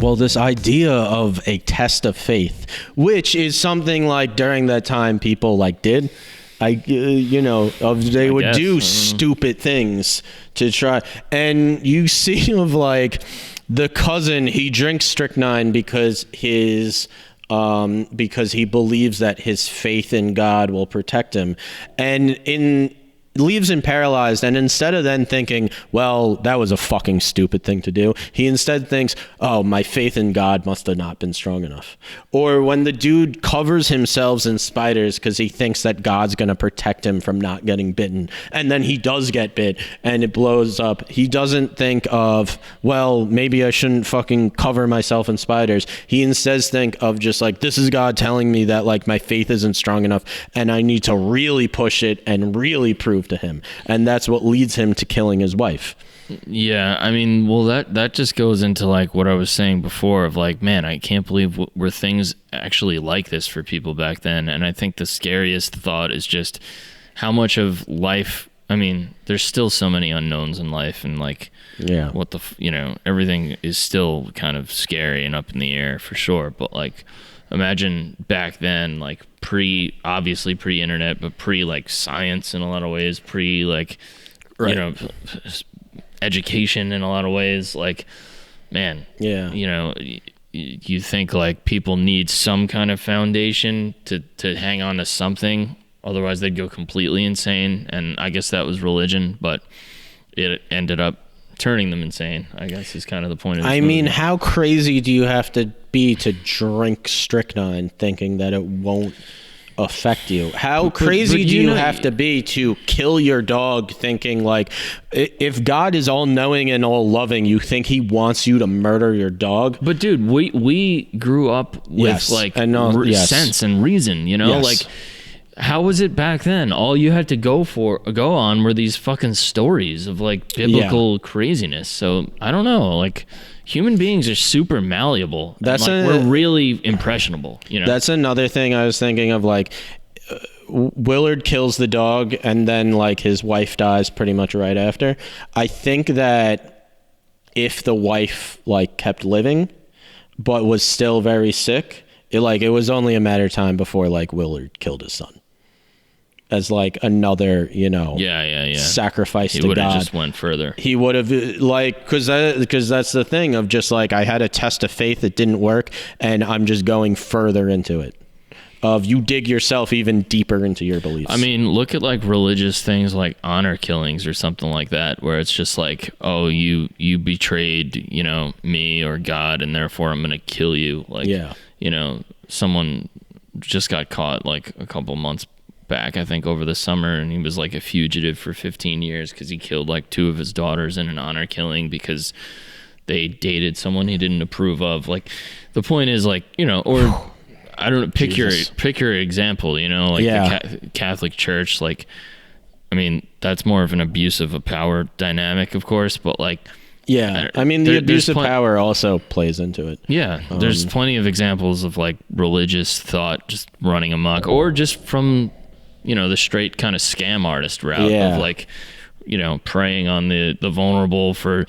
Well, this idea of a test of faith, which is something like during that time people like did. They would do stupid things to try. And you see of like the cousin, he drinks strychnine because he believes that his faith in God will protect him. And leaves him paralyzed, and instead of then thinking, well, that was a fucking stupid thing to do, he instead thinks, oh, my faith in God must have not been strong enough. Or when the dude covers himself in spiders because he thinks that God's gonna protect him from not getting bitten, and then he does get bit and it blows up, he doesn't think of, well, maybe I shouldn't fucking cover myself in spiders. He instead think of just like, this is God telling me that like my faith isn't strong enough and I need to really push it and really prove to him, and that's what leads him to killing his wife. Yeah, I mean, well, that just goes into like what I was saying before of like, man, I can't believe were things actually like this for people back then. And I think the scariest thought is just how much of life, I mean, there's still so many unknowns in life, and like, yeah, everything is still kind of scary and up in the air for sure. But like, imagine back then, like obviously pre-internet, but like science in a lot of ways, like, right, education in a lot of ways. Like, man, yeah, you think like people need some kind of foundation to hang on to something, otherwise they'd go completely insane. And I guess that was religion, but it ended up turning them insane, I guess, is kind of the point of this movie. mean, how crazy do you have to be to drink strychnine thinking that it won't affect you? How crazy do you have to be to kill your dog thinking like, if God is all knowing and all loving, you think he wants you to murder your dog? But dude, we grew up with sense and reason, like, how was it back then? All you had to go on were these fucking stories of like biblical craziness. So I don't know, like, human beings are super malleable. We're really impressionable. That's another thing I was thinking of. Like, Willard kills the dog, and then like his wife dies pretty much right after. I think that if the wife like kept living, but was still very sick, it was only a matter of time before like Willard killed his son. As like another, sacrifice to God. He would have just went further. He would have, like, because that's the thing of just like, I had a test of faith that didn't work, and I'm just going further into it. Of you dig yourself even deeper into your beliefs. I mean, look at like religious things like honor killings or something like that, where it's just like, oh, you betrayed, me or God, and therefore I'm gonna kill you. Like, someone just got caught like a couple months back, I think, over the summer, and he was like a fugitive for 15 years because he killed like 2 of his daughters in an honor killing because they dated someone he didn't approve of. Like, the point is like, or I don't know, pick your example, like the Catholic Church. Like, I mean, that's more of an abuse of a power dynamic, of course, but like, yeah, I mean, the abuse of power also plays into it. Yeah, there's plenty of examples of like religious thought just running amok, or just from the straight kind of scam artist route of like, preying on the vulnerable for,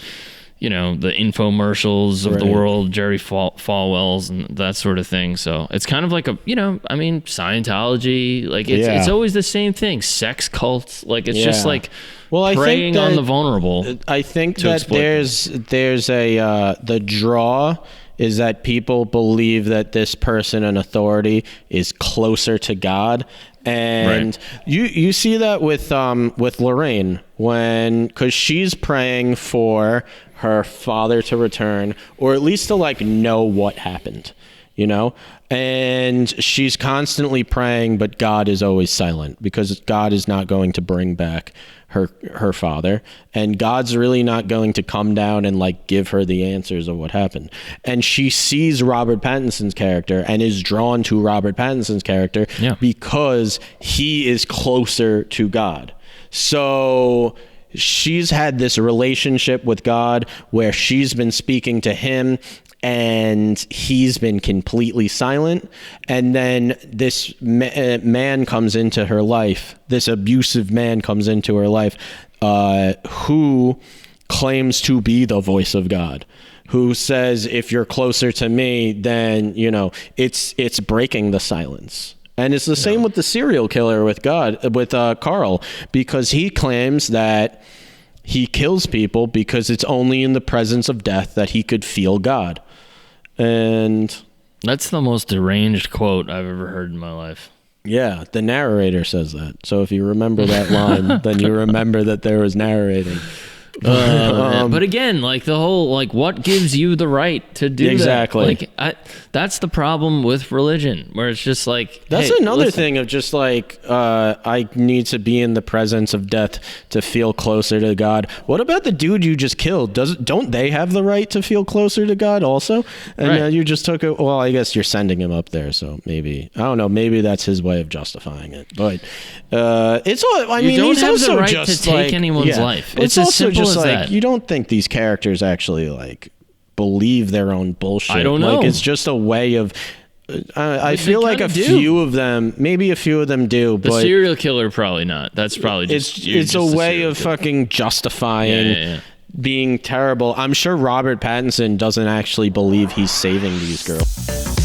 the infomercials of the world, Jerry Falwell's and that sort of thing. So it's kind of like Scientology, like it's always the same thing. Sex cults, like it's just like preying on the vulnerable. I think that there's the draw is that people believe that this person in authority is closer to God. And you see that with Lorraine, because she's praying for her father to return, or at least to like know what happened, and she's constantly praying, but God is always silent because God is not going to bring back her father, and God's really not going to come down and like give her the answers of what happened. And she sees Robert Pattinson's character and is drawn to Robert Pattinson's character because he is closer to God. So she's had this relationship with God where she's been speaking to him and he's been completely silent. And then this man comes into her life, this abusive man comes into her life, who claims to be the voice of God. who says, if you're closer to me, then, you know, it's breaking the silence. And it's the same with the serial killer with Carl, because he claims that he kills people because it's only in the presence of death that he could feel God. And that's the most deranged quote I've ever heard in my life. Yeah, the narrator says that. So if you remember that line, then you remember that there was narrating. But again, like the whole, like, what gives you the right to do exactly. that? Like, that's the problem with religion, where it's just like, that's another thing of just like, I need to be in the presence of death to feel closer to God. What about the dude you just killed? Don't they have the right to feel closer to God also? And you just took it. Well, I guess you're sending him up there, so maybe, I don't know. Maybe that's his way of justifying it. But it's all. I mean, you don't he's have also the right just to take anyone's life. It's as simple as that. You don't think these characters actually like believe their own bullshit. I don't know. Like, it's just a way of I feel like few of them, maybe a few of them do, the but serial killer probably not. That's probably just it's a way of fucking justifying being terrible. I'm sure Robert Pattinson doesn't actually believe he's saving these girls.